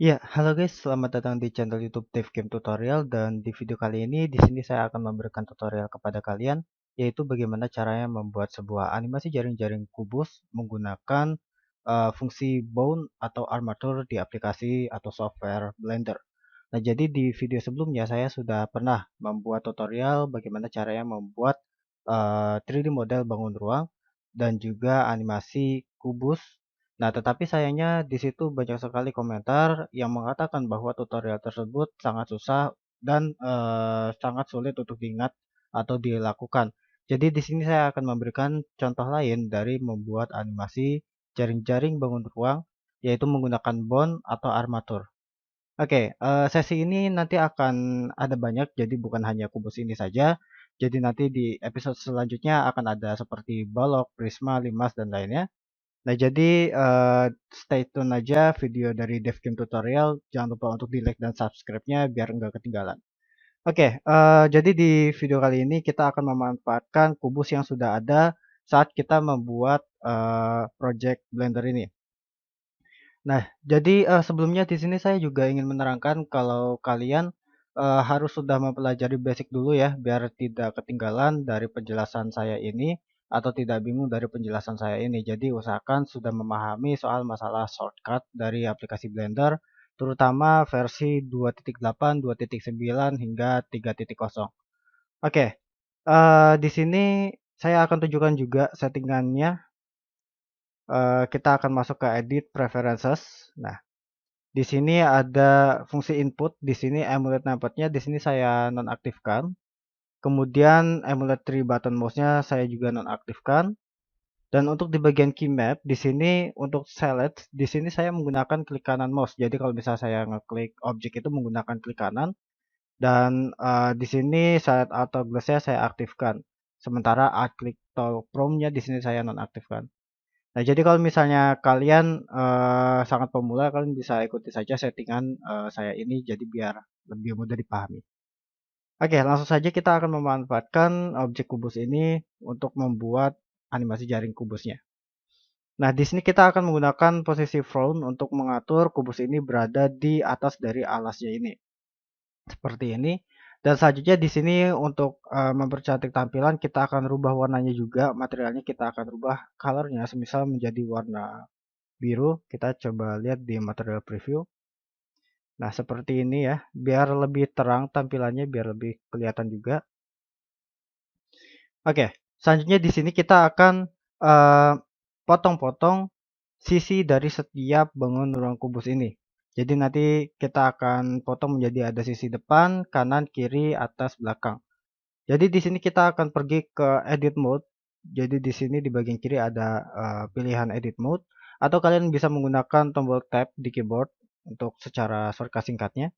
Ya, halo guys, selamat datang di channel YouTube Dev Game Tutorial dan di video kali ini di sini saya akan memberikan tutorial kepada kalian yaitu bagaimana caranya membuat sebuah animasi jaring-jaring kubus menggunakan fungsi bound atau armatur di aplikasi atau software Blender. Nah, jadi di video sebelumnya saya sudah pernah membuat tutorial bagaimana caranya membuat 3D model bangun ruang dan juga animasi kubus. Nah, tetapi sayangnya di situ banyak sekali komentar yang mengatakan bahwa tutorial tersebut sangat susah dan sangat sulit untuk diingat atau dilakukan. Jadi di sini saya akan memberikan contoh lain dari membuat animasi jaring-jaring bangun ruang, yaitu menggunakan bond atau armatur. Oke, sesi ini nanti akan ada banyak, jadi bukan hanya kubus ini saja. Jadi nanti di episode selanjutnya akan ada seperti balok, prisma, limas, dan lainnya. Nah, jadi stay tune aja video dari DevGame Tutorial. Jangan lupa untuk di like dan subscribe-nya biar nggak ketinggalan. Oke, jadi di video kali ini kita akan memanfaatkan kubus yang sudah ada saat kita membuat project Blender ini. Nah, jadi sebelumnya di sini saya juga ingin menerangkan kalau kalian harus sudah mempelajari basic dulu ya, biar tidak ketinggalan dari penjelasan saya ini atau tidak bingung dari penjelasan saya ini. Jadi usahakan sudah memahami soal masalah shortcut dari aplikasi Blender, terutama versi 2.8, 2.9 hingga 3.0. Oke, di sini saya akan tunjukkan juga settingannya. Kita akan masuk ke Edit Preferences. Nah, di sini ada fungsi input, di sini emulate numpad-nya di sini saya nonaktifkan. Kemudian emulate 3 button mouse-nya saya juga nonaktifkan. Dan untuk di bagian key map, di sini untuk select, di sini saya menggunakan klik kanan mouse. Jadi kalau misalnya saya ngeklik objek itu menggunakan klik kanan dan di sini select auto glass-nya saya aktifkan. Sementara alt click toggle prompt-nya di sini saya nonaktifkan. Nah, jadi kalau misalnya kalian sangat pemula, kalian bisa ikuti saja settingan saya ini, jadi biar lebih mudah dipahami. Oke, langsung saja kita akan memanfaatkan objek kubus ini untuk membuat animasi jaring kubusnya. Nah, di sini kita akan menggunakan posisi front untuk mengatur kubus ini berada di atas dari alasnya ini, seperti ini. Dan selanjutnya di sini untuk mempercantik tampilan kita akan rubah warnanya juga, materialnya kita akan rubah colornya, semisal menjadi warna biru. Kita coba lihat di material preview. Nah, seperti ini ya, biar lebih terang tampilannya, biar lebih kelihatan juga. Oke, selanjutnya di sini kita akan potong-potong sisi dari setiap bangun ruang kubus ini. Jadi nanti kita akan potong menjadi ada sisi depan, kanan, kiri, atas, belakang. Jadi di sini kita akan pergi ke edit mode. Jadi di sini di bagian kiri ada pilihan edit mode atau kalian bisa menggunakan tombol tab di keyboard untuk secara shortcut singkatnya.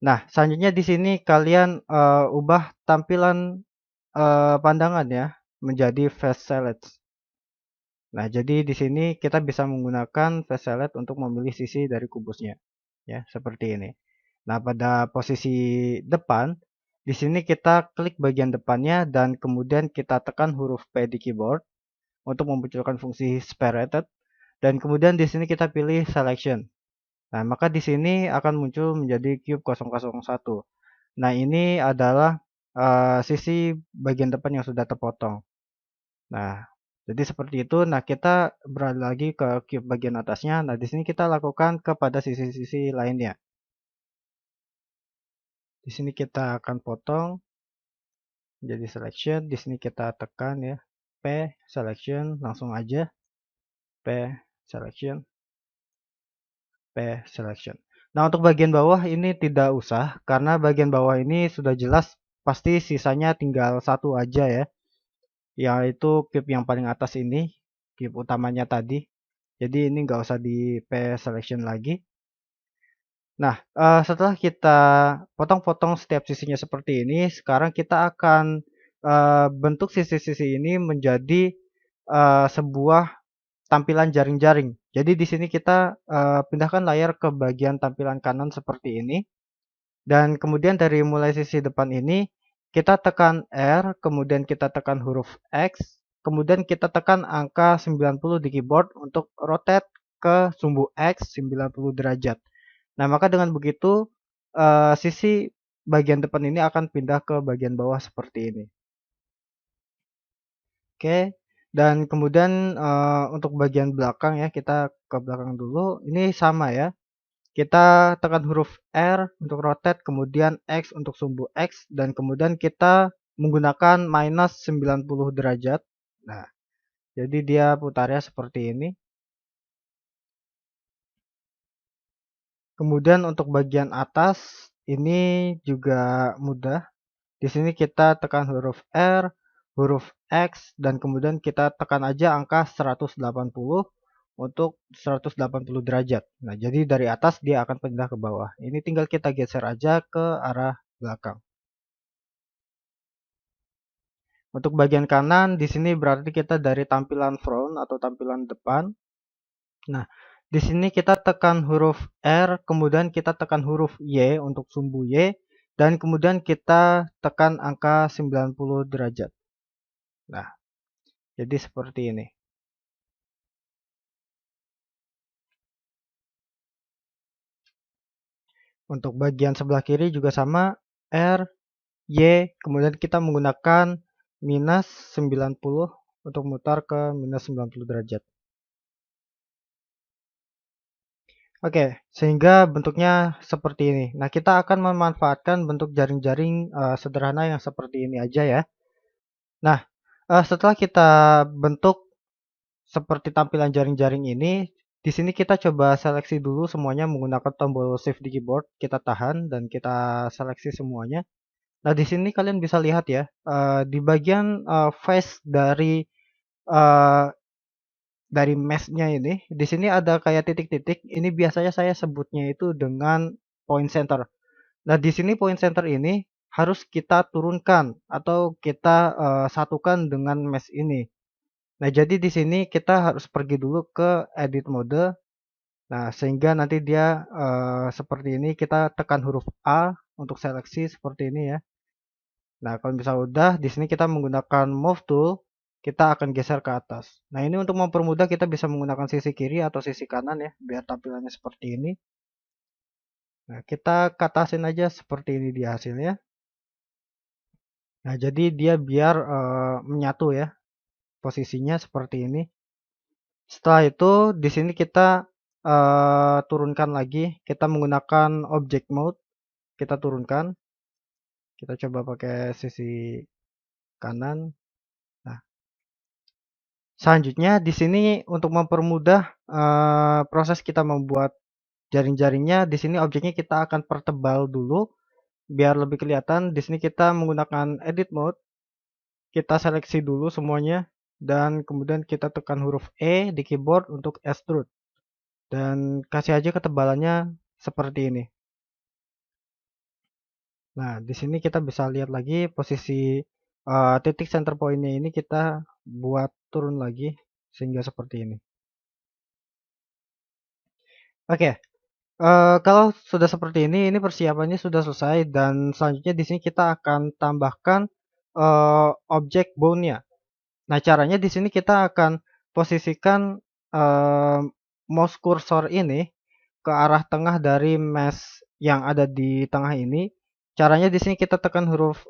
Nah, selanjutnya di sini kalian ubah tampilan pandangan ya menjadi face select. Nah, jadi di sini kita bisa menggunakan face select untuk memilih sisi dari kubusnya ya, seperti ini. Nah, pada posisi depan, di sini kita klik bagian depannya dan kemudian kita tekan huruf P di keyboard untuk memunculkan fungsi separated dan kemudian di sini kita pilih selection. Nah, maka di sini akan muncul menjadi cube 001. Nah, ini adalah sisi bagian depan yang sudah terpotong. Nah, jadi seperti itu. Nah, kita beralih lagi ke cube bagian atasnya. Nah, di sini kita lakukan kepada sisi-sisi lainnya. Di sini kita akan potong jadi selection. Di sini kita tekan ya P selection, langsung aja P selection, P selection. Nah, untuk bagian bawah ini tidak usah karena bagian bawah ini sudah jelas pasti sisanya tinggal satu aja ya, yaitu cube yang paling atas ini, cube utamanya tadi. Jadi ini nggak usah di P selection lagi. Nah, setelah kita potong-potong setiap sisinya seperti ini, sekarang kita akan bentuk sisi-sisi ini menjadi sebuah tampilan jaring-jaring. Jadi di sini kita pindahkan layar ke bagian tampilan kanan seperti ini. Dan kemudian dari mulai sisi depan ini, kita tekan R, kemudian kita tekan huruf X, kemudian kita tekan angka 90 di keyboard untuk rotate ke sumbu X 90 derajat. Nah, maka dengan begitu sisi bagian depan ini akan pindah ke bagian bawah seperti ini. Oke, dan kemudian untuk bagian belakang ya, kita ke belakang dulu. Ini sama ya. Kita tekan huruf R untuk rotate, kemudian X untuk sumbu X, dan kemudian kita menggunakan minus 90 derajat. Nah, jadi dia putarnya seperti ini. Kemudian untuk bagian atas ini juga mudah. Di sini kita tekan huruf R, huruf X, dan kemudian kita tekan aja angka 180 untuk 180 derajat. Nah, jadi dari atas dia akan pindah ke bawah. Ini tinggal kita geser aja ke arah belakang. Untuk bagian kanan di sini berarti kita dari tampilan front atau tampilan depan. Nah, di sini kita tekan huruf R, kemudian kita tekan huruf Y untuk sumbu Y, dan kemudian kita tekan angka 90 derajat. Nah, jadi seperti ini. Untuk bagian sebelah kiri juga sama, R, Y, kemudian kita menggunakan minus 90 untuk mutar ke minus 90 derajat. Oke, sehingga bentuknya seperti ini. Nah, kita akan memanfaatkan bentuk jaring-jaring sederhana yang seperti ini aja ya. Nah, setelah kita bentuk seperti tampilan jaring-jaring ini, di sini kita coba seleksi dulu semuanya menggunakan tombol shift di keyboard. Kita tahan dan kita seleksi semuanya. Nah, di sini kalian bisa lihat ya, di bagian face uh, dari mesh-nya ini, di sini ada kayak titik-titik. Ini biasanya saya sebutnya itu dengan point center. Nah, di sini point center ini harus kita turunkan atau kita satukan dengan mesh ini. Nah, jadi di sini kita harus pergi dulu ke edit mode. Nah, sehingga nanti dia seperti ini. Kita tekan huruf A untuk seleksi seperti ini ya. Nah, kalau misalnya udah, di sini kita menggunakan move tool, kita akan geser ke atas. Nah, ini untuk mempermudah kita bisa menggunakan sisi kiri atau sisi kanan ya, biar tampilannya seperti ini. Nah, kita ke atasin aja seperti ini dia hasilnya. Nah, jadi dia biar menyatu ya, posisinya seperti ini. Setelah itu, di sini kita turunkan lagi, kita menggunakan object mode, kita turunkan. Kita coba pakai sisi kanan. Nah, selanjutnya di sini untuk mempermudah proses kita membuat jaring-jaringnya, di sini objeknya kita akan pertebal dulu biar lebih kelihatan. Di sini kita menggunakan edit mode, kita seleksi dulu semuanya dan kemudian kita tekan huruf E di keyboard untuk extrude dan kasih aja ketebalannya seperti ini. Nah, di sini kita bisa lihat lagi posisi titik center point-nya ini kita buat turun lagi sehingga seperti ini. Oke, kalau sudah seperti ini persiapannya sudah selesai dan selanjutnya di sini kita akan tambahkan objek bone-nya. Nah, caranya di sini kita akan posisikan mouse cursor ini ke arah tengah dari mesh yang ada di tengah ini. Caranya di sini kita tekan huruf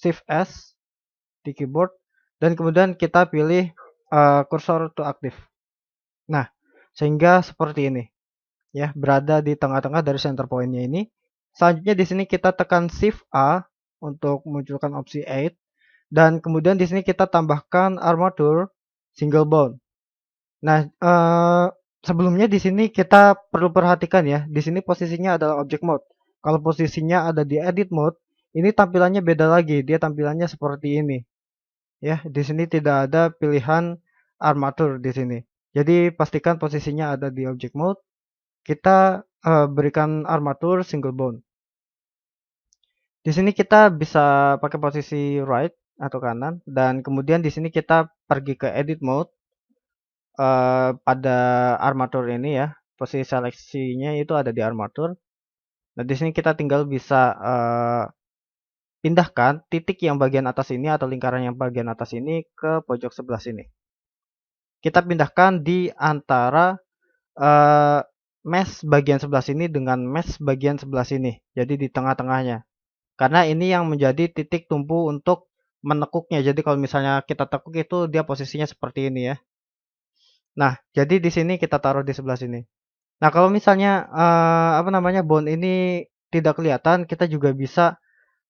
Shift S di keyboard dan kemudian kita pilih cursor to active. Nah, sehingga seperti ini ya, berada di tengah-tengah dari center point-nya ini. Selanjutnya di sini kita tekan Shift A untuk munculkan opsi 8 dan kemudian di sini kita tambahkan armature single bone. Nah, sebelumnya di sini kita perlu perhatikan ya, di sini posisinya adalah object mode. Kalau posisinya ada di edit mode, ini tampilannya beda lagi. Dia tampilannya seperti ini. Ya, di sini tidak ada pilihan armature di sini. Jadi pastikan posisinya ada di object mode. Kita berikan armature single bone. Di sini kita bisa pakai posisi right atau kanan dan kemudian di sini kita pergi ke edit mode pada armature ini ya. Posisi seleksinya itu ada di armature. Nah, di sini kita tinggal bisa pindahkan titik yang bagian atas ini atau lingkaran yang bagian atas ini ke pojok sebelah sini. Kita pindahkan di antara mesh bagian sebelah sini dengan mesh bagian sebelah sini. Jadi di tengah-tengahnya. Karena ini yang menjadi titik tumpu untuk menekuknya. Jadi kalau misalnya kita tekuk itu dia posisinya seperti ini ya. Nah, jadi di sini kita taruh di sebelah sini. Nah, kalau misalnya apa namanya bone ini tidak kelihatan, kita juga bisa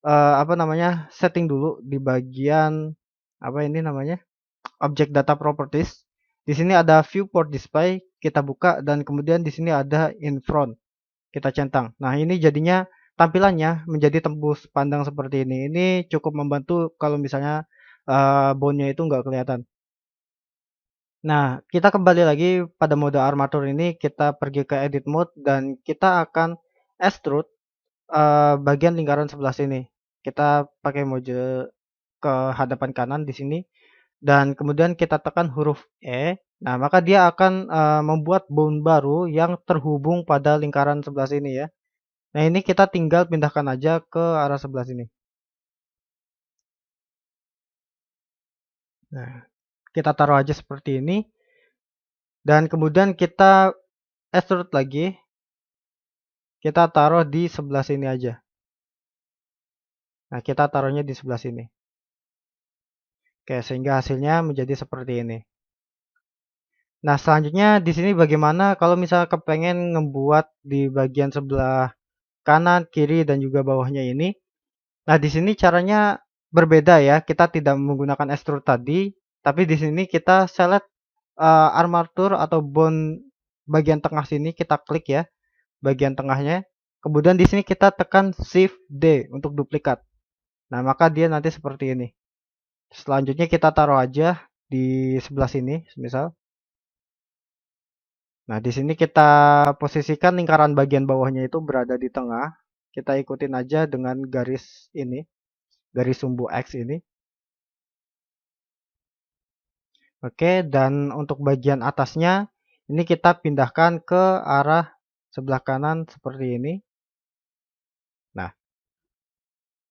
apa namanya setting dulu di bagian apa ini namanya object data properties. Di sini ada viewport display, kita buka dan kemudian di sini ada in front, kita centang. Nah, ini jadinya tampilannya menjadi tembus pandang seperti ini. Ini cukup membantu kalau misalnya bone-nya itu nggak kelihatan. Nah, kita kembali lagi pada mode armatur ini, kita pergi ke edit mode dan kita akan extrude bagian lingkaran sebelah sini. Kita pakai mode ke hadapan kanan di sini dan kemudian kita tekan huruf E. Nah, maka dia akan membuat bone baru yang terhubung pada lingkaran sebelah sini ya. Nah, ini kita tinggal pindahkan aja ke arah sebelah sini. Nah, kita taruh aja seperti ini dan kemudian kita extrude lagi. Kita taruh di sebelah sini aja. Nah, kita taruhnya di sebelah sini. Oke, sehingga hasilnya menjadi seperti ini. Nah, selanjutnya di sini bagaimana kalau misalnya kepengen ngebuat di bagian sebelah kanan, kiri, dan juga bawahnya ini. Nah, di sini caranya berbeda ya. Kita tidak menggunakan extrude tadi, tapi di sini kita select armatur atau bone bagian tengah sini, kita klik ya bagian tengahnya. Kemudian di sini kita tekan Shift D untuk duplikat. Nah, maka dia nanti seperti ini. Selanjutnya kita taruh aja di sebelah sini, misal. Nah, di sini kita posisikan lingkaran bagian bawahnya itu berada di tengah. Kita ikutin aja dengan garis ini, garis sumbu X ini. Oke, dan untuk bagian atasnya, ini kita pindahkan ke arah sebelah kanan seperti ini. Nah,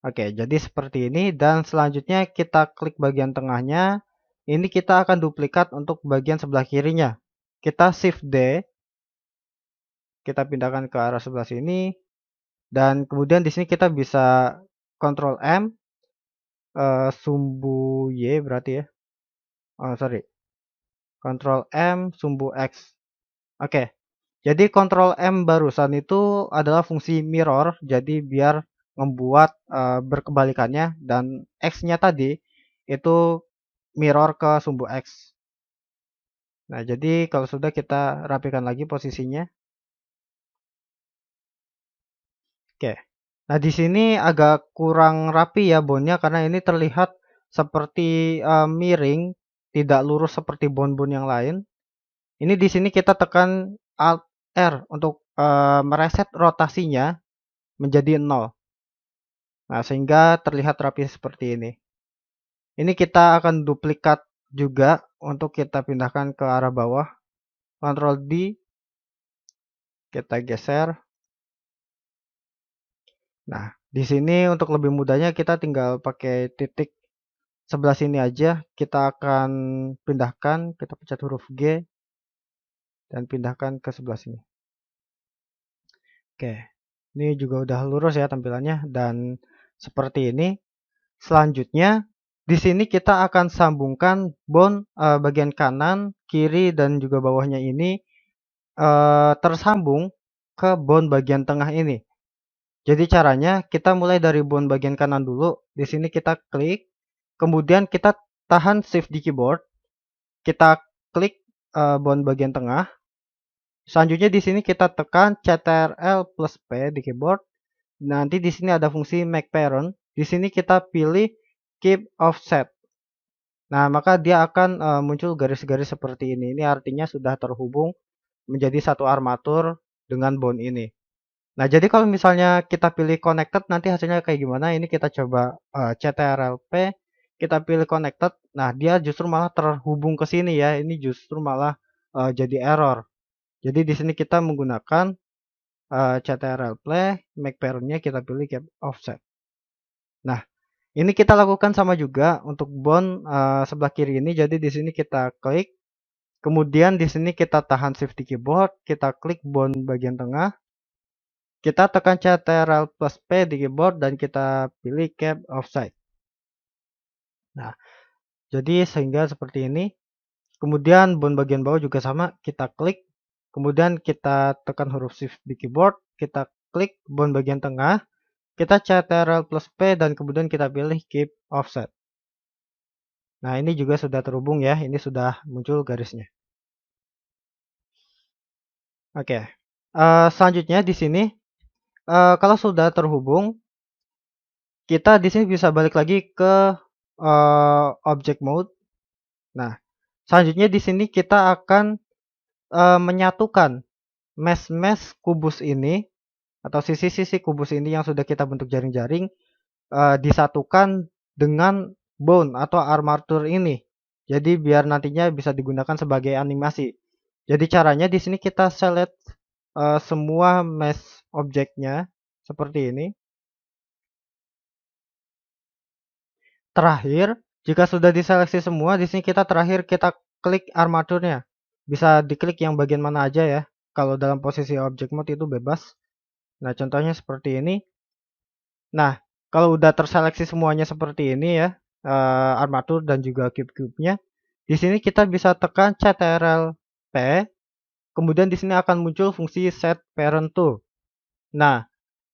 oke, jadi seperti ini. Dan selanjutnya kita klik bagian tengahnya. Ini kita akan duplikat untuk bagian sebelah kirinya. Kita Shift D, kita pindahkan ke arah sebelah sini. Dan kemudian di sini kita bisa Ctrl M, sumbu Y berarti ya. Oh, sorry. Ctrl M, sumbu X. Oke. Jadi Ctrl M barusan itu adalah fungsi mirror. Jadi biar membuat berkebalikannya dan X-nya tadi itu mirror ke sumbu X. Nah, jadi kalau sudah kita rapikan lagi posisinya. Oke. Nah, di sini agak kurang rapi ya bone-nya karena ini terlihat seperti miring, tidak lurus seperti bone-bone yang lain. Ini di sini kita tekan Alt R untuk mereset rotasinya menjadi 0. Nah, sehingga terlihat rapi seperti ini. Ini kita akan duplikat juga untuk kita pindahkan ke arah bawah. Ctrl D, kita geser. Nah, di sini untuk lebih mudahnya kita tinggal pakai titik sebelah sini aja. Kita akan pindahkan, kita pencet huruf G dan pindahkan ke sebelah sini. Oke, ini juga udah lurus ya tampilannya dan seperti ini. Selanjutnya di sini kita akan sambungkan bone bagian kanan, kiri dan juga bawahnya ini tersambung ke bone bagian tengah ini. Jadi caranya kita mulai dari bone bagian kanan dulu. Di sini kita klik, kemudian kita tahan shift di keyboard, kita klik bone bagian tengah. Selanjutnya di sini kita tekan Ctrl plus P di keyboard. Nanti di sini ada fungsi make parent. Di sini kita pilih keep offset. Nah, maka dia akan muncul garis-garis seperti ini. Ini artinya sudah terhubung menjadi satu armatur dengan bone ini. Nah, jadi kalau misalnya kita pilih connected nanti hasilnya kayak gimana? Ini kita coba CTRL-P, kita pilih connected. Nah, dia justru malah terhubung ke sini ya. Ini justru malah jadi error. Jadi di sini kita menggunakan CTRL-P, make parent-nya kita pilih keep offset. Nah, ini kita lakukan sama juga untuk bone sebelah kiri ini. Jadi di sini kita klik, Kemudian di sini kita tahan Shift di keyboard, kita klik bone bagian tengah, kita tekan Ctrl plus P di keyboard dan kita pilih Cap Offset. Nah, jadi sehingga seperti ini. Kemudian bone bagian bawah juga sama, kita klik, kemudian kita tekan huruf Shift di keyboard, kita klik bone bagian tengah, kita Ctrl plus P dan kemudian kita pilih Keep Offset. Nah, ini juga sudah terhubung ya, ini sudah muncul garisnya. Oke, selanjutnya di sini kalau sudah terhubung, kita di sini bisa balik lagi ke object mode. Nah, selanjutnya di sini kita akan menyatukan mesh-mesh kubus ini atau sisi-sisi kubus ini yang sudah kita bentuk jaring-jaring disatukan dengan bone atau armatur ini. Jadi biar nantinya bisa digunakan sebagai animasi. Jadi caranya di sini kita select semua mesh objeknya seperti ini. Terakhir, jika sudah diseleksi semua, di sini kita terakhir kita klik armaturnya. Bisa diklik yang bagian mana aja ya. Kalau dalam posisi object mode itu bebas. Nah, contohnya seperti ini. Nah, kalau udah terseleksi semuanya seperti ini ya, armatur dan juga cube-cube-nya, di sini kita bisa tekan Ctrl P, kemudian di sini akan muncul fungsi set parent to. Nah,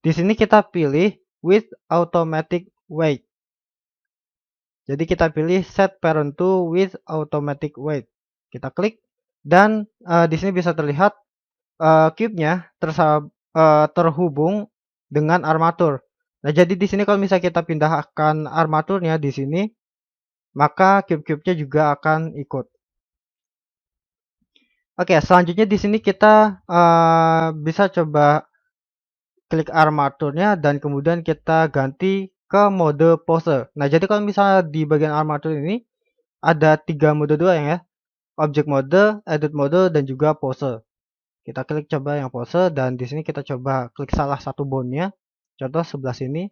di sini kita pilih with automatic weight. Jadi kita pilih set parent to with automatic weight. Kita klik dan di sini bisa terlihat cube-nya terhubung dengan armatur. Nah, jadi di sini kalau misalnya kita pindahkan armaturnya di sini, maka cube-cube-nya juga akan ikut. Oke, selanjutnya di sini kita bisa coba klik armaturnya dan kemudian kita ganti ke mode pose. Nah, jadi kalau misalnya di bagian armatur ini ada 3 mode doang ya. Object mode, edit mode, dan juga pose. Kita klik coba yang pose dan di sini kita coba klik salah satu bone-nya. Contoh sebelah sini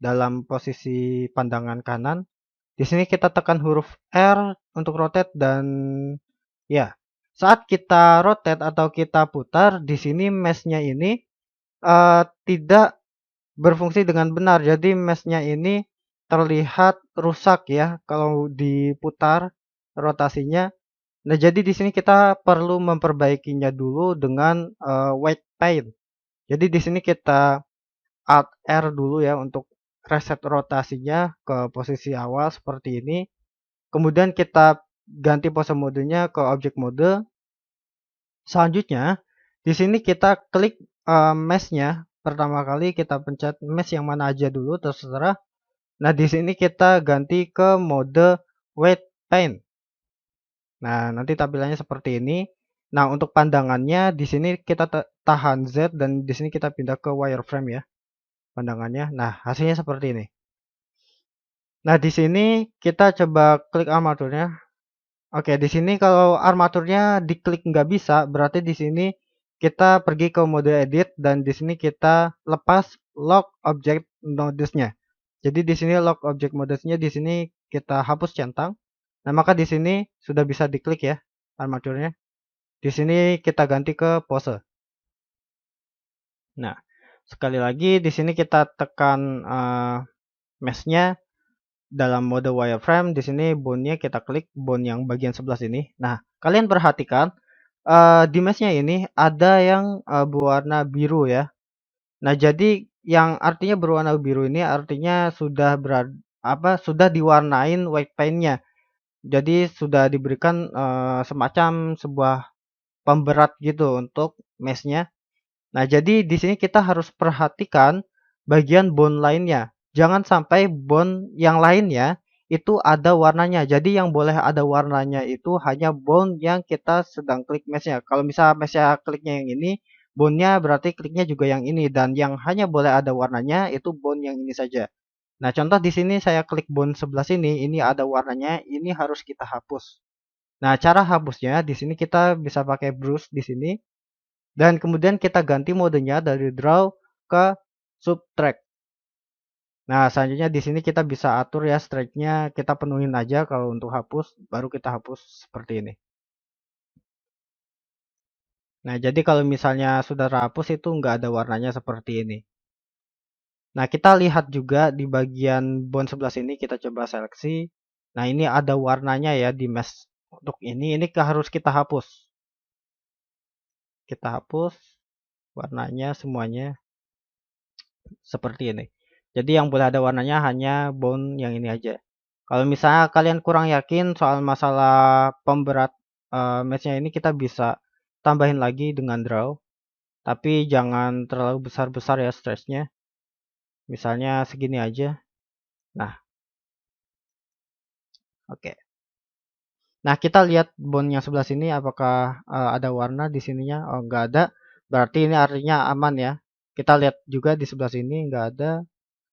dalam posisi pandangan kanan. Di sini kita tekan huruf R untuk rotate dan ya, saat kita rotate atau kita putar di sini mesh-nya ini tidak berfungsi dengan benar. Jadi mesh-nya ini terlihat rusak ya kalau diputar rotasinya. Nah, jadi di sini kita perlu memperbaikinya dulu dengan white paint. Jadi di sini kita Alt R dulu ya untuk reset rotasinya ke posisi awal seperti ini. Kemudian kita ganti pose modenya ke object mode. Selanjutnya, di sini kita klik mesh-nya. Pertama kali kita pencet mesh yang mana aja dulu terserah. Nah, di sini kita ganti ke mode white paint. Nah, nanti tampilannya seperti ini. Nah, untuk pandangannya di sini kita tahan Z dan di sini kita pindah ke wireframe ya. Pandangannya. Nah, hasilnya seperti ini. Nah, di sini kita coba klik armaturnya. Oke, di sini kalau armaturnya diklik nggak bisa, berarti di sini kita pergi ke mode edit dan di sini kita lepas lock object nodesnya. Jadi di sini lock object modesnya di sini kita hapus centang. Nah, maka di sini sudah bisa diklik ya armaturnya. Di sini kita ganti ke pose. Nah, sekali lagi di sini kita tekan mesh-nya dalam mode wireframe. Di sini bone-nya kita klik bone yang bagian sebelah sini. Nah, kalian perhatikan di mesh-nya ini ada yang berwarna biru ya. Nah, jadi yang artinya berwarna biru ini artinya sudah sudah diwarnain white paint-nya. Jadi sudah diberikan semacam sebuah pemberat gitu untuk mesh-nya. Nah, jadi di sini kita harus perhatikan bagian bone lainnya. Jangan sampai bone yang lainnya itu ada warnanya. Jadi yang boleh ada warnanya itu hanya bone yang kita sedang klik mesh-nya. Kalau misalnya mesh-nya kliknya yang ini, bone-nya berarti kliknya juga yang ini dan yang hanya boleh ada warnanya itu bone yang ini saja. Nah, contoh di sini saya klik bone sebelah sini, ini ada warnanya, ini harus kita hapus. Nah, cara hapusnya di sini kita bisa pakai brush di sini. Dan kemudian kita ganti modenya dari draw ke subtract. Nah, selanjutnya di sini kita bisa atur ya strike-nya, kita penuhin aja kalau untuk hapus, baru kita hapus seperti ini. Nah, jadi kalau misalnya sudah terhapus itu nggak ada warnanya seperti ini. Nah, kita lihat juga di bagian bone sebelah sini, kita coba seleksi. Nah, ini ada warnanya ya di mesh untuk ini harus kita hapus. Kita hapus warnanya semuanya seperti ini. Jadi yang boleh ada warnanya hanya bone yang ini aja. Kalau misalnya kalian kurang yakin soal masalah pemberat meshnya ini, kita bisa tambahin lagi dengan draw. Tapi jangan terlalu besar-besar ya stretchnya. Misalnya segini aja. Nah, oke. Nah, kita lihat bone yang sebelah sini apakah ada warna di sininya. Oh, nggak ada. Berarti ini artinya aman ya. Kita lihat juga di sebelah sini nggak ada.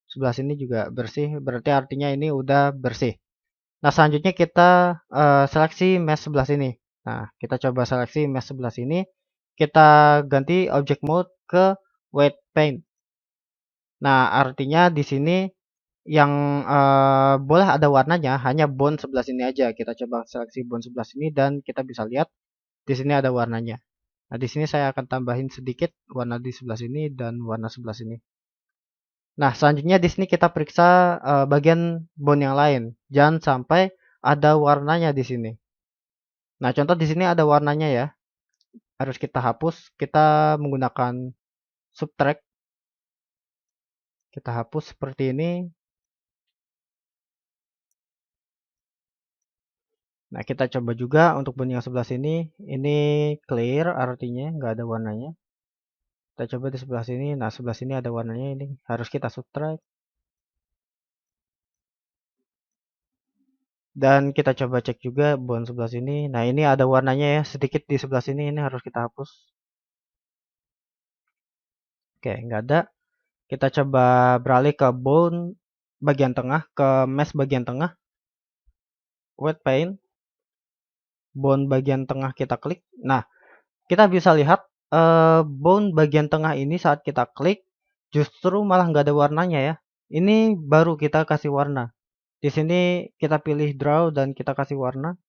Sebelah sini juga bersih. Berarti artinya ini udah bersih. Nah, selanjutnya kita seleksi mesh sebelah sini. Nah, kita coba seleksi mesh sebelah sini. Kita ganti object mode ke white paint. Nah, artinya di sini yang boleh ada warnanya hanya bone sebelah sini aja. Kita coba seleksi bone sebelah sini dan kita bisa lihat di sini ada warnanya. Nah, di sini saya akan tambahin sedikit warna di sebelah sini dan warna sebelah sini. Nah, selanjutnya di sini kita periksa bagian bone yang lain. Jangan sampai ada warnanya di sini. Nah, contoh di sini ada warnanya ya. Harus kita hapus. Kita menggunakan subtract. Kita hapus seperti ini. Nah, kita coba juga untuk bone yang sebelah sini. Ini clear artinya nggak ada warnanya. Kita coba di sebelah sini. Nah, sebelah sini ada warnanya ini. Harus kita subtract. Dan kita coba cek juga bone sebelah sini. Nah, ini ada warnanya ya. Sedikit di sebelah sini. Ini harus kita hapus. Oke, nggak ada. Kita coba beralih ke bone bagian tengah. Ke mesh bagian tengah. White paint. Bone bagian tengah kita klik. Nah, kita bisa lihat bone bagian tengah ini saat kita klik justru malah nggak ada warnanya ya. Ini baru kita kasih warna. Di sini kita pilih draw dan kita kasih warna.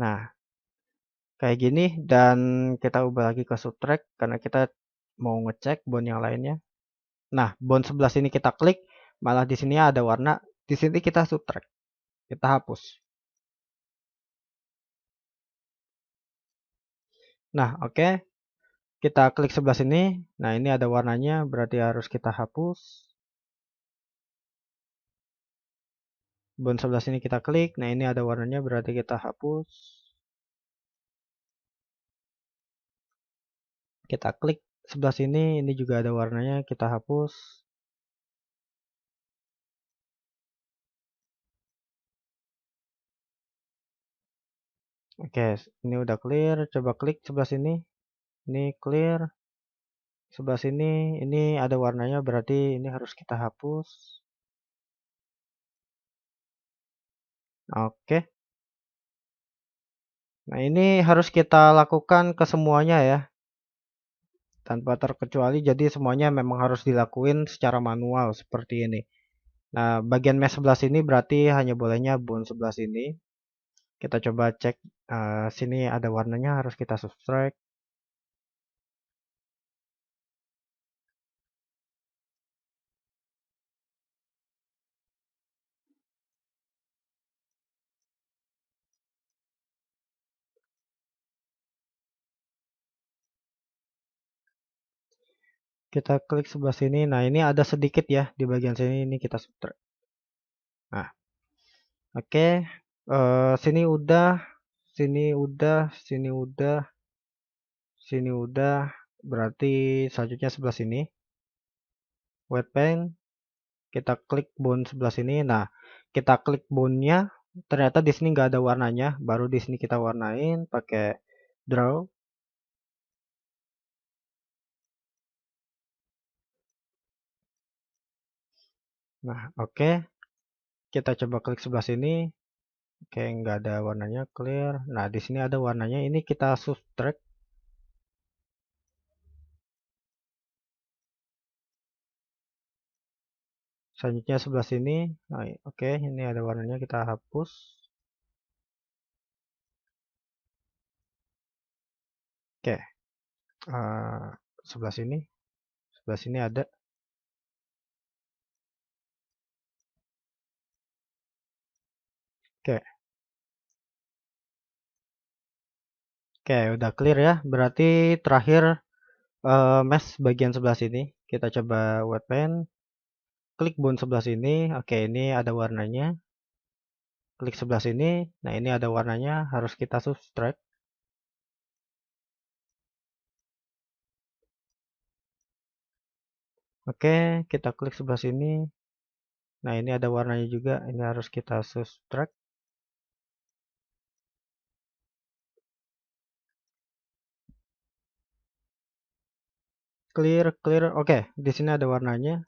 Nah, kayak gini dan kita ubah lagi ke subtract karena kita mau ngecek bone yang lainnya. Nah, bone sebelah sini kita klik, malah di sini ada warna. Di sini kita subtract. Kita hapus. Nah, oke. Kita klik sebelah sini. Nah, ini ada warnanya, berarti harus kita hapus. Bone sebelah sini kita klik. Nah, ini ada warnanya, berarti kita hapus. Kita klik sebelah sini, ini juga ada warnanya, kita hapus. Oke, ini udah clear. Coba klik sebelah sini. Ini clear. Sebelah sini, ini ada warnanya, berarti ini harus kita hapus. Oke. Nah, ini harus kita lakukan ke semuanya ya. Tanpa terkecuali, jadi semuanya memang harus dilakuin secara manual seperti ini. Nah, bagian mesh sebelah sini berarti hanya bolehnya bone sebelah sini. Kita coba cek sini ada warnanya, harus kita subtract. Kita klik sebelah sini. Nah, ini ada sedikit ya di bagian sini, ini kita subtract. Nah, oke. Sini udah, sini udah, sini udah, sini udah. Berarti selanjutnya sebelah sini. White paint. Kita klik bone sebelah sini. Nah, kita klik bone-nya. Ternyata di sini nggak ada warnanya. Baru di sini kita warnain pakai draw. Nah, oke. Kita coba klik sebelah sini. Oke, nggak ada warnanya, clear. Nah, di sini ada warnanya. Ini kita subtract. Selanjutnya sebelah sini. Nah, oke, ini ada warnanya, kita hapus. Oke, sebelah sini ada. Oke, oke, udah clear ya. Berarti terakhir mesh bagian sebelah sini. Kita coba white pen, klik bone sebelah sini. Oke, ini ada warnanya. Klik sebelah sini. Nah, ini ada warnanya. Harus kita subtract. Oke, kita klik sebelah sini. Nah, ini ada warnanya juga. Ini harus kita subtract. Clear, clear. Oke, di sini ada warnanya.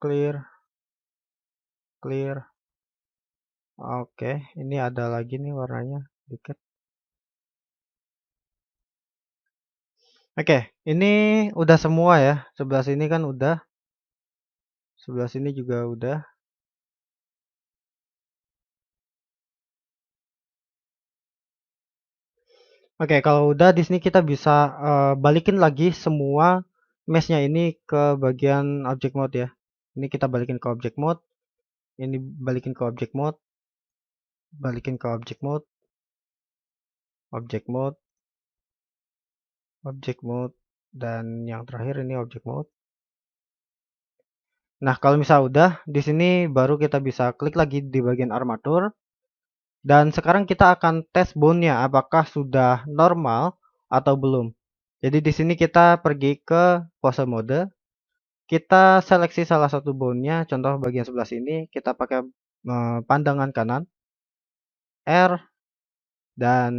Clear, clear. Oke, ini ada lagi nih warnanya dikit. Oke, ini udah semua ya. Sebelah sini kan udah. Sebelah sini juga udah. Oke, kalau udah di sini kita bisa balikin lagi semua meshnya ini ke bagian object mode ya. Ini kita balikin ke object mode. Ini balikin ke object mode. Balikin ke object mode. Object mode. Object mode. Dan yang terakhir ini object mode. Nah, kalau misal udah, di sini baru kita bisa klik lagi di bagian armatur. Dan sekarang kita akan tes bone-nya apakah sudah normal atau belum. Jadi di sini kita pergi ke pose mode. Kita seleksi salah satu bone-nya, contoh bagian sebelah sini, kita pakai pandangan kanan, R, dan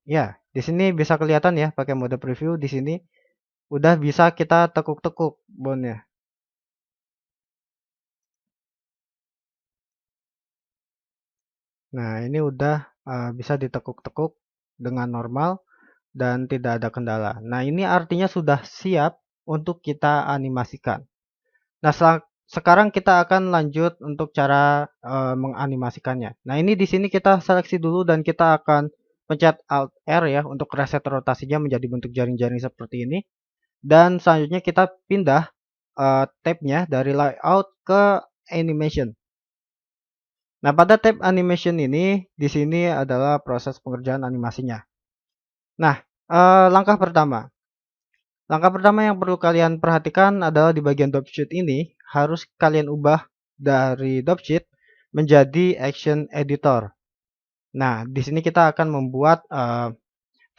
ya, di sini bisa kelihatan ya pakai mode preview di sini udah bisa kita tekuk-tekuk bone-nya. Nah, ini udah bisa ditekuk-tekuk dengan normal dan tidak ada kendala. Nah, ini artinya sudah siap untuk kita animasikan. Nah, sekarang kita akan lanjut untuk cara menganimasikannya. Nah, ini di sini kita seleksi dulu dan kita akan pencet Alt R ya untuk reset rotasinya menjadi bentuk jaring-jaring seperti ini. Dan selanjutnya kita pindah tab-nya dari layout ke animation. Nah, pada tab animation ini di sini adalah proses pengerjaan animasinya. Nah, langkah pertama. Langkah pertama yang perlu kalian perhatikan adalah di bagian dropsheet ini harus kalian ubah dari dropsheet menjadi action editor. Nah, di sini kita akan membuat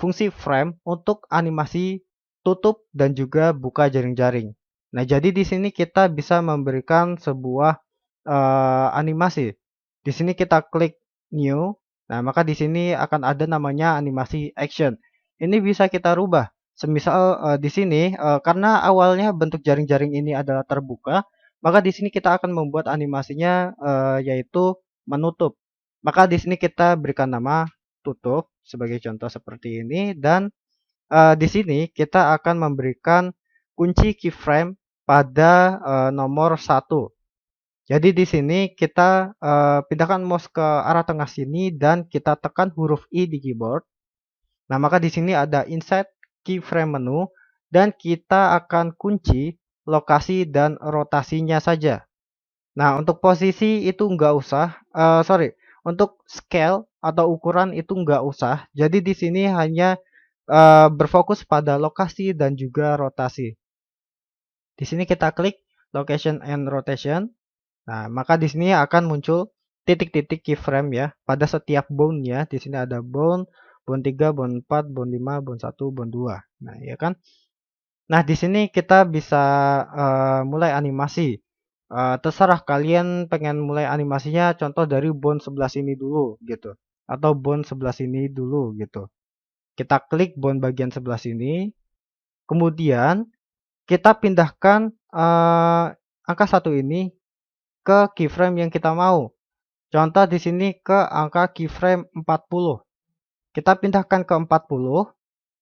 fungsi frame untuk animasi tutup dan juga buka jaring-jaring. Nah, jadi di sini kita bisa memberikan sebuah animasi. Di sini kita klik new. Nah, maka di sini akan ada namanya animasi action. Ini bisa kita rubah. Semisal di sini karena awalnya bentuk jaring-jaring ini adalah terbuka, maka di sini kita akan membuat animasinya yaitu menutup. Maka di sini kita berikan nama tutup sebagai contoh seperti ini dan di sini kita akan memberikan kunci keyframe pada nomor 1. Jadi di sini kita pindahkan mouse ke arah tengah sini dan kita tekan huruf I di keyboard. Nah, maka di sini ada insert keyframe menu dan kita akan kunci lokasi dan rotasinya saja. Nah, untuk posisi itu nggak usah, sorry, untuk scale atau ukuran itu nggak usah. Jadi di sini hanya berfokus pada lokasi dan juga rotasi. Di sini kita klik location and rotation. Nah, maka di sini akan muncul titik-titik keyframe ya pada setiap bone-nya. Di sini ada bone, bone 3, bone 4, bone 5, bone 1, bone 2. Nah, ya kan? Nah, di sini kita bisa mulai animasi. Terserah kalian pengen mulai animasinya contoh dari bone sebelah sini dulu gitu atau bone sebelah sini dulu gitu. Kita klik bone bagian sebelah sini, kemudian kita pindahkan angka 1 ini ke keyframe yang kita mau. Contoh di sini ke angka keyframe 40. Kita pindahkan ke 40.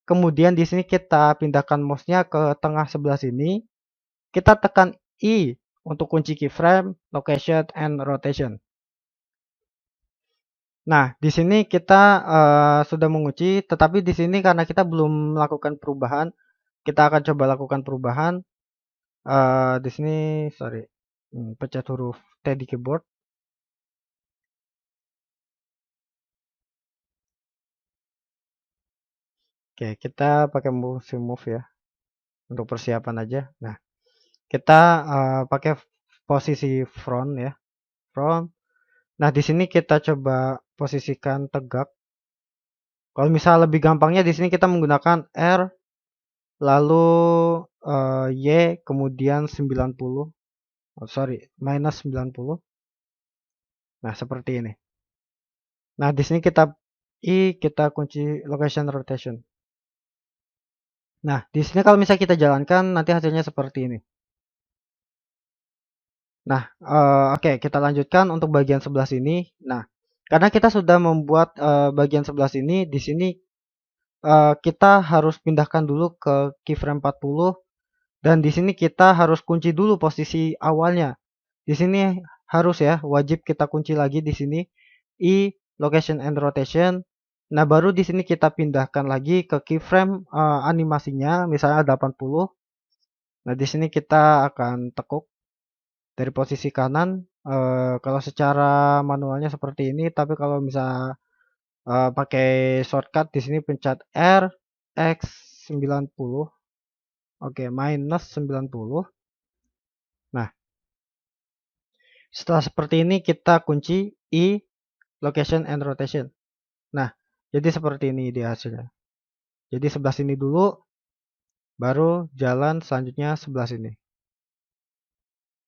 Kemudian di sini kita pindahkan mouse-nya ke tengah sebelah sini. Kita tekan I untuk kunci keyframe, location, and rotation. Nah, di sini kita sudah mengunci, tetapi di sini karena kita belum melakukan perubahan, kita akan coba lakukan perubahan. Di sini sorry, pencet huruf T di keyboard. Oke, kita pakai mouse move ya untuk persiapan aja. Nah, kita pakai posisi front ya, front. Nah, di sini kita coba posisikan tegak. Kalau misal lebih gampangnya di sini kita menggunakan R, lalu Y, kemudian 90. Oh, sorry, minus 90. Nah, seperti ini. Nah, di sini kita kunci location rotation. Nah, di sini kalau misalnya kita jalankan nanti hasilnya seperti ini. Nah, oke, kita lanjutkan untuk bagian sebelah sini. Nah, karena kita sudah membuat bagian sebelah sini, di sini kita harus pindahkan dulu ke keyframe 40 dan di sini kita harus kunci dulu posisi awalnya. Di sini harus ya, wajib kita kunci lagi di sini I location and rotation. Nah, baru di sini kita pindahkan lagi ke keyframe animasinya misalnya 80. Nah, di sini kita akan tekuk dari posisi kanan. Kalau secara manualnya seperti ini, tapi kalau misalnya pakai shortcut di sini pencet R X 90. Oke, minus 90. Nah, setelah seperti ini kita kunci I location and rotation. Nah, jadi seperti ini dia hasilnya. Jadi sebelah sini dulu, baru jalan selanjutnya sebelah sini.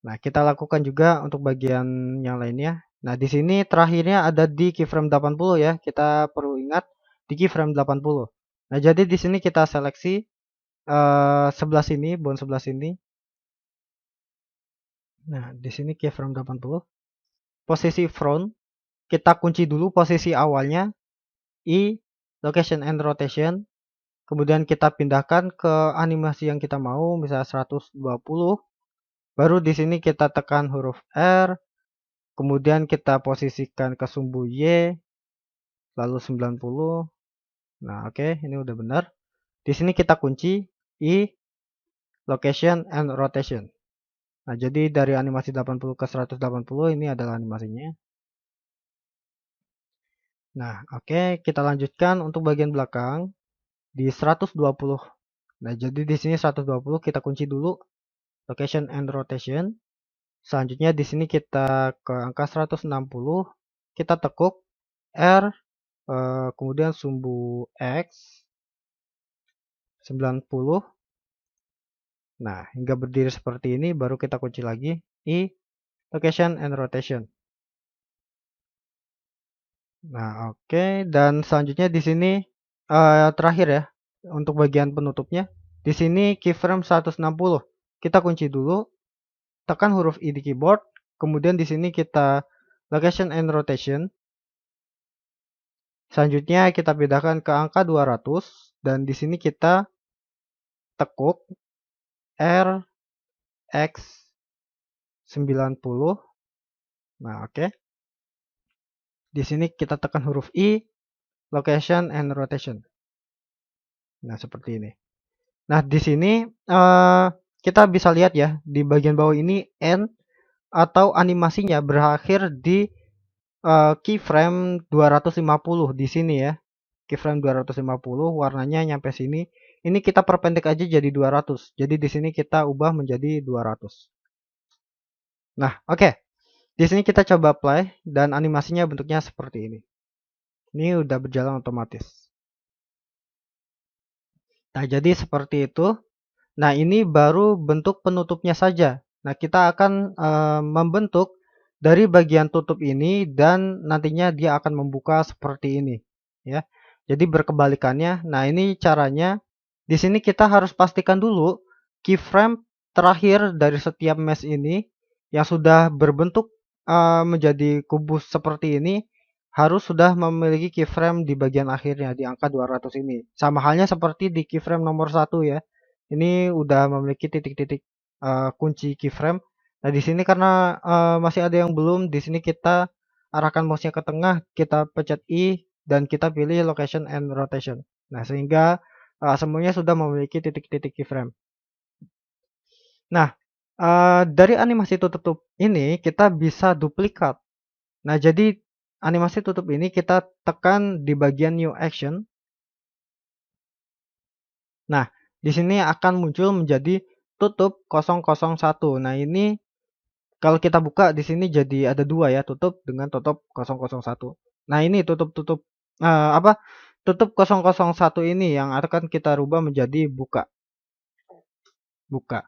Nah, kita lakukan juga untuk bagian yang lainnya. Nah, di sini terakhirnya ada di keyframe 80 ya. Kita perlu ingat di keyframe 80. Nah, jadi di sini kita seleksi sebelah sini, bone sebelah sini. Nah, di sini keyframe 80. Posisi front, kita kunci dulu posisi awalnya, I, location and rotation. Kemudian kita pindahkan ke animasi yang kita mau, misalnya 120. Baru di sini kita tekan huruf R, kemudian kita posisikan ke sumbu Y, lalu 90. Nah, oke, ini udah benar. Di sini kita kunci I, location and rotation. Nah, jadi dari animasi 80 ke 180 ini adalah animasinya. Nah, oke, kita lanjutkan untuk bagian belakang di 120. Nah, jadi di sini 120 kita kunci dulu location and rotation. Selanjutnya di sini kita ke angka 160, kita tekuk R, kemudian sumbu X 90. Nah, hingga berdiri seperti ini baru kita kunci lagi I location and rotation. Nah, oke, dan selanjutnya di sini terakhir ya untuk bagian penutupnya. Di sini keyframe 160. Kita kunci dulu, tekan huruf I di keyboard, kemudian di sini kita location and rotation. Selanjutnya kita pindahkan ke angka 200 dan di sini kita tekuk R X 90. Nah, oke. Di sini kita tekan huruf I, location and rotation. Nah, seperti ini. Nah, di sini kita bisa lihat ya di bagian bawah ini N atau animasinya berakhir di keyframe 250 di sini ya. Keyframe 250 warnanya nyampe sini. Ini kita perpendek aja jadi 200. Jadi di sini kita ubah menjadi 200. Nah, oke. Di sini kita coba play dan animasinya bentuknya seperti ini. Ini udah berjalan otomatis. Nah, jadi seperti itu. Nah, ini baru bentuk penutupnya saja. Nah, kita akan membentuk dari bagian tutup ini dan nantinya dia akan membuka seperti ini, ya. Jadi berkebalikannya. Nah, ini caranya. Di sini kita harus pastikan dulu keyframe terakhir dari setiap mesh ini yang sudah berbentuk menjadi kubus seperti ini harus sudah memiliki keyframe di bagian akhirnya di angka 200 ini. Sama halnya seperti di keyframe nomor 1 ya. Ini udah memiliki titik-titik kunci keyframe. Nah, di sini karena masih ada yang belum, di sini kita arahkan mouse-nya ke tengah, kita pencet I dan kita pilih location and rotation. Nah, sehingga semuanya sudah memiliki titik-titik keyframe. Nah, dari animasi tutup ini kita bisa duplikat. Nah, jadi animasi tutup ini kita tekan di bagian new action. Nah, di sini akan muncul menjadi tutup 001. Nah, ini kalau kita buka di sini jadi ada dua ya, tutup dengan tutup 001. Nah, ini tutup-tutup apa? Tutup 001 ini yang akan kita rubah menjadi buka. Buka.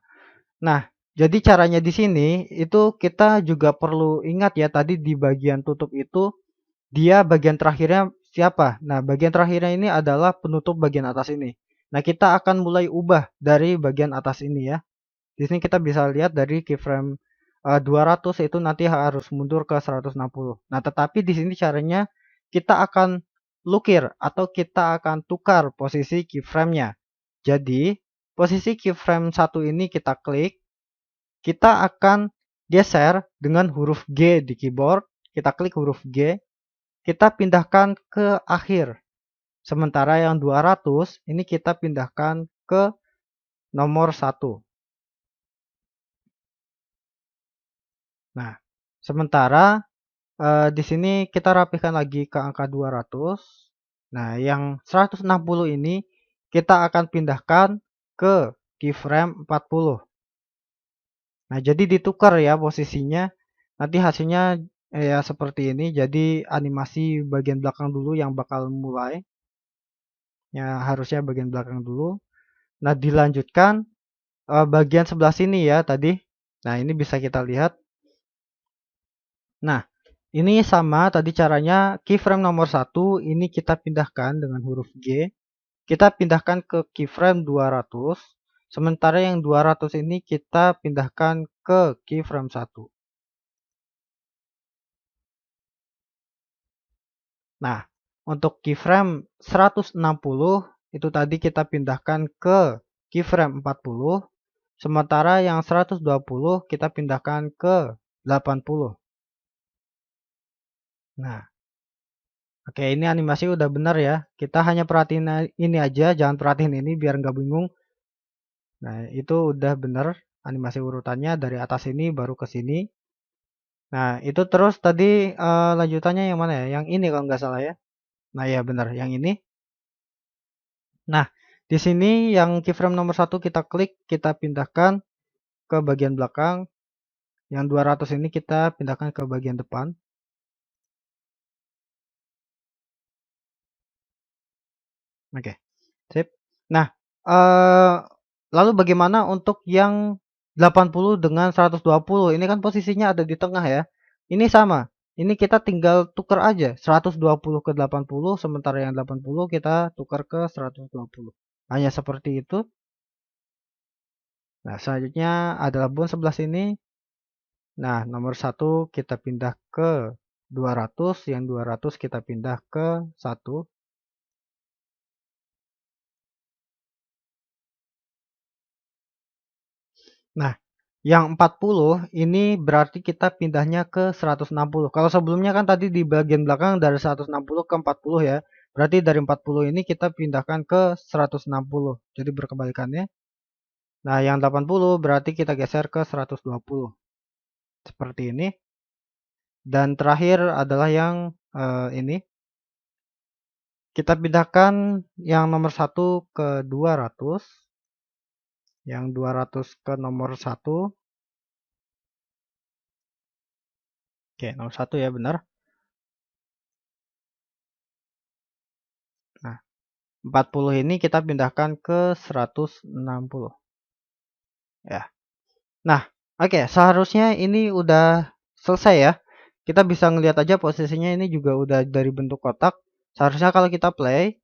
Nah, jadi caranya di sini itu kita juga perlu ingat ya tadi di bagian tutup itu dia bagian terakhirnya siapa? Nah, bagian terakhirnya ini adalah penutup bagian atas ini. Nah, kita akan mulai ubah dari bagian atas ini ya. Di sini kita bisa lihat dari keyframe 200 itu nanti harus mundur ke 160. Nah, tetapi di sini caranya kita akan lukir atau kita akan tukar posisi keyframe-nya. Jadi, posisi keyframe 1 ini kita klik, kita akan geser dengan huruf G di keyboard, kita klik huruf G, kita pindahkan ke akhir. Sementara yang 200 ini kita pindahkan ke nomor 1. Nah, sementara di sini kita rapihkan lagi ke angka 200. Nah, yang 160 ini kita akan pindahkan ke keyframe 40. Nah, jadi ditukar ya posisinya. Nanti hasilnya ya seperti ini. Jadi animasi bagian belakang dulu yang bakal mulai. Ya, harusnya bagian belakang dulu. Nah, dilanjutkan bagian sebelah sini ya tadi. Nah, ini bisa kita lihat. Nah, ini sama tadi caranya keyframe nomor 1 ini kita pindahkan dengan huruf G. Kita pindahkan ke keyframe 200. Sementara yang 200 ini kita pindahkan ke keyframe 1. Nah, untuk keyframe 160 itu tadi kita pindahkan ke keyframe 40. Sementara yang 120 kita pindahkan ke 80. Nah, oke, ini animasi udah benar ya. Kita hanya perhatiin ini aja, jangan perhatiin ini biar nggak bingung. Nah, itu udah benar animasi urutannya dari atas ini baru ke sini. Nah, itu terus tadi lanjutannya yang mana ya? Yang ini kalau nggak salah ya. Nah, ya benar, yang ini. Nah, di sini yang keyframe nomor 1 kita klik, kita pindahkan ke bagian belakang. Yang 200 ini kita pindahkan ke bagian depan. Oke, sip. Nah, lalu bagaimana untuk yang 80 dengan 120? Ini kan posisinya ada di tengah ya. Ini sama. Ini kita tinggal tukar aja 120 ke 80, sementara yang 80 kita tukar ke 120. Hanya seperti itu. Nah, selanjutnya adalah bone sebelah sini. Nah, nomor 1 kita pindah ke 200, yang 200 kita pindah ke 1. Nah, yang 40 ini berarti kita pindahnya ke 160. Kalau sebelumnya kan tadi di bagian belakang dari 160 ke 40 ya. Berarti dari 40 ini kita pindahkan ke 160. Jadi berkebalikannya. Nah, yang 80 berarti kita geser ke 120. Seperti ini. Dan terakhir adalah yang ini. Kita pindahkan yang nomor 1 ke 200. Yang 200 ke nomor 1. Oke, nomor 1 ya benar. Nah, 40 ini kita pindahkan ke 160. Ya. Nah, oke, seharusnya ini udah selesai ya. Kita bisa ngelihat aja posisinya ini juga udah dari bentuk kotak. Seharusnya kalau kita play,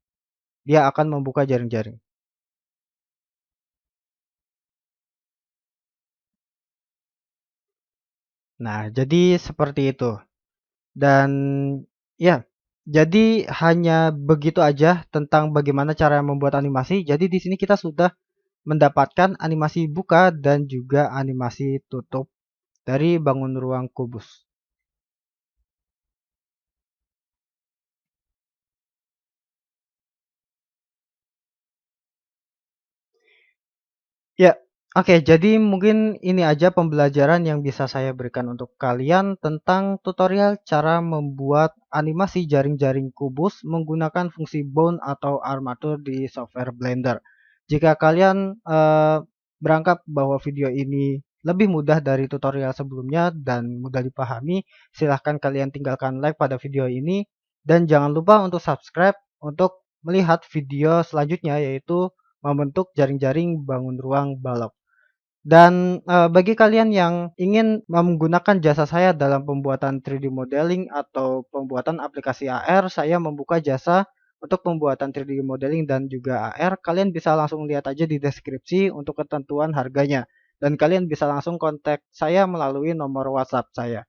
dia akan membuka jaring-jaring. Nah, jadi seperti itu. Dan ya, jadi hanya begitu aja tentang bagaimana cara membuat animasi. Jadi di sini kita sudah mendapatkan animasi buka dan juga animasi tutup dari bangun ruang kubus. Ya, oke. Jadi mungkin ini aja pembelajaran yang bisa saya berikan untuk kalian tentang tutorial cara membuat animasi jaring-jaring kubus menggunakan fungsi Bone atau armatur di software Blender. Jika kalian beranggapan bahwa video ini lebih mudah dari tutorial sebelumnya dan mudah dipahami, silahkan kalian tinggalkan like pada video ini dan jangan lupa untuk subscribe untuk melihat video selanjutnya yaitu membentuk jaring-jaring bangun ruang balok. Dan bagi kalian yang ingin menggunakan jasa saya dalam pembuatan 3D modeling atau pembuatan aplikasi AR, saya membuka jasa untuk pembuatan 3D modeling dan juga AR. Kalian bisa langsung lihat aja di deskripsi untuk ketentuan harganya. Dan kalian bisa langsung kontak saya melalui nomor WhatsApp saya.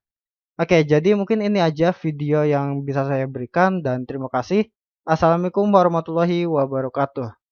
Oke, jadi mungkin ini aja video yang bisa saya berikan dan terima kasih. Assalamualaikum warahmatullahi wabarakatuh.